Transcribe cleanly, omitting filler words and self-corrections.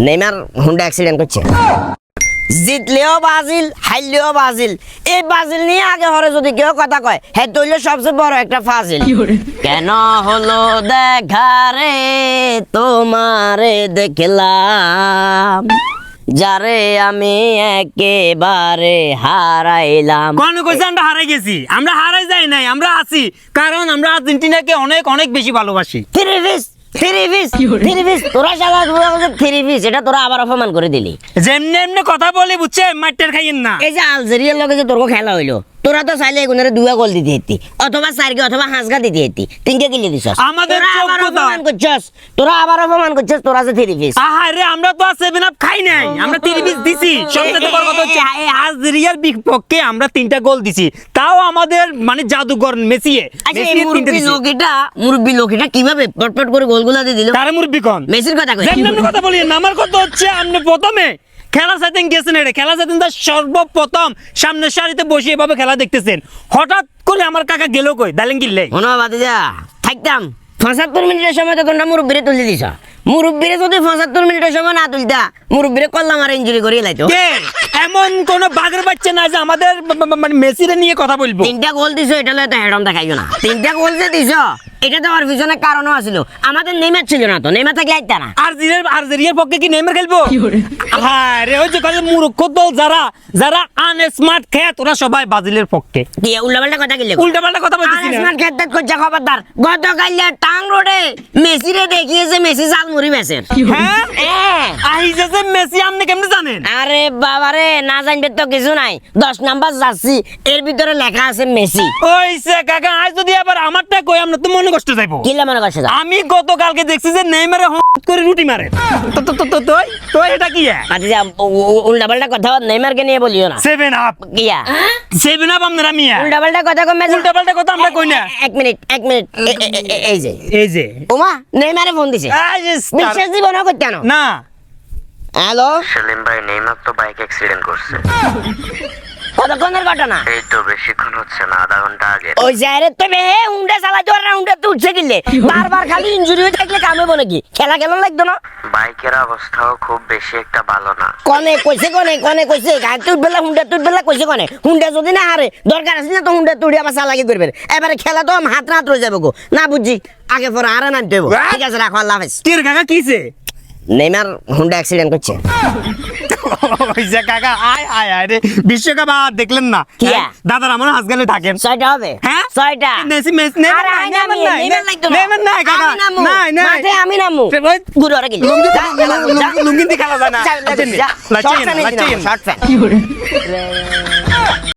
Neymar Honda accident করছে। জিতলেও Brazil, হারলেও Brazil. এই Brazil নিয়ে আগে হরে যদি কেউ কথা কয়, হ্যাঁ তৈলে সবচেয়ে বড় একটা ফাজিল। কেন হলো দেখা রে তোমারে দেখলাম, যারে আমি একেবারে হারাইলাম। কোন কইছে আমরা হারাই গেছি? আমরা হারাই যাই নাই, আমরা আছি, কারণ আমরা আর্জেন্টিনাকে অনেক অনেক বেশি ভালোবাসি। তোরা শালা থ্রি পিস, এটা তোরা আবার অপমান করে দিলি। যেমনি এমনি কথা বলে বুঝছে, মাইটার খাইয়েন না। এই যে আলজেরিয়ার লগে যে তোর খেলা হইলো, তোরা তো চাইলে এগুনের 2 গোল দিতে হেতি, অথবা 4 অথবা 5 দিতে হেতি, 3 কিলে দিছস। আমাদের অপমান করছস, তোরা আবার অপমান করছস। তোরা যে থ্রি পিস, আহারে আমরা তো 7 আপ খাই নাই, আমরা 3 পিস দিছি। সবচেয়ে বড় কথা হচ্ছে এই আলজেরিয়ার বিপক্ষে আমরা 3টা গোল দিছি, তাও আমাদের মানে জাদুকর মেসি। মুরব্বি লোকিটা কিভাবে পটপট করে গোলগুলা দিয়ে দিল? তারে মুরব্বি কোন? মেসির কথা কই। যেমন কথা বলি না, আমার কথা হচ্ছে আপনি প্রথমে খেলা চাইতেন গেছেন, এটা খেলা চাইতেন তার সর্বপ্রথম সামনের সারিতে বসে এভাবে খেলা দেখতেছেন, হঠাৎ করে আমার কাকা গেল কই দালেন কিনলে মনোবাদী যা থাকতাম 75 মিনিটের সময় তো তোমরা মুরব্বিরে তুলে দিছ। মুরব্বিরে যদি 75 মিনিটের সময় না তুলতা, মুরব্বিরে কল্লাম আর ইনজুরি করিয়ে লাইতো। এমন কোন বাগের বাচ্চা না যে আমাদের মানে মেসিরে নিয়ে কথা বলবো। 3টা গোল দিছো, এটা লয় তো হেডম দেখাইও না। 3টা গোল যে দিছো, এটা তো আর পিছনে কারণও আছিল। আমাদের নেইমার ছিল না, তো নেইমার থাকলে আইতা না। আর্জেরিয়ার পক্ষে কি নেইমার খেলবো? হ্যাঁ রে, ওই যে কয় মূর্খ দল যারা যারা আনস্মার্ট খেত, ওরা সবাই ব্রাজিলের পক্ষে। কি উল্টাপাল্টা কথা কিলে? উল্টাপাল্টা কথা বলতেছি না। আনস্মার্ট খেত করছে খবরদার। গতকাল টাং রোডে মেসিরে দেখিয়েছে মেসি জালমুড়ি বেচের। হ্যাঁ আইছে মেসি, আপনি কেমনে জানেন? আরে বাবারে, না জানবে তো কিছু নাই। 10 নাম্বার জার্সি, এর ভিতরে লেখা আছে মেসি। ওইছে কাকা, আজ যদি আবার আমারটা কই, আমরা তো মনে কষ্ট যাইবো। কি মনে করছে? আমি গতকালকে দেখছি যে নেইমারে হট করে রুটি মারে। তো এটা কি? আচ্ছা উল্টাপাল্টা কথা নেইমারকে নিয়ে বলিও না। 7 আপ কিয়া 7 আপ আপনারা মিয়া উল্টাপাল্টা কথা কই। উল্টাপাল্টা কথা আমরা কই না। এক মিনিট এই যে ওমা নেইমারে ফোন দিছে। বিশ্বাস জীবনও করতে না। হ্যালো সেলিম ভাই, নেইমার তো বাইক অ্যাক্সিডেন্ট করছে। কতক্ষণের ঘটনা? এই তো বেশিক্ষণ হচ্ছে না, আধা ঘন্টা আগে। ওই যারে তবে হুন্ডা চালাইতো আর হুন্ডা তো উঠছে কিলে, বারবার খালি ইনজুরি হয়ে থাকলে কামে বনে কি খেলা লাগতো না? বাইকের অবস্থাও খুব বেশি একটা ভালো না। কনে কইছে গাড়ি তুই বেলা হুন্ডা কইছে হুন্ডা যদি না হারে দরকার আছে না তো হুন্ডা তুড়ি আবার চালাকি করবে। এবারে খেলা তো হাত রয়ে যাবো গো। না বুঝছি আগে পরে আরে নামতে হইব। ঠিক আছে, রাখো, আল্লাহ হাফেজ। কি রে কাকা, কিছে? নেইমার হুন্ডা অ্যাক্সিডেন্ট করছে। ওইছে কাকা, আয় রে, বিশ্বকাপ আর দেখলেন না? দাদার আমার হাসগালে থাকেন। 6টা হবে? হ্যাঁ 6টা। মেসি আরে নেইমার লাগতো না। নেইমার নাই কাকা, নাই মাঠে আমি নামু। গুড ওরে গেল। লুঙ্গি দিয়ে খেলা যায় না। Short fan.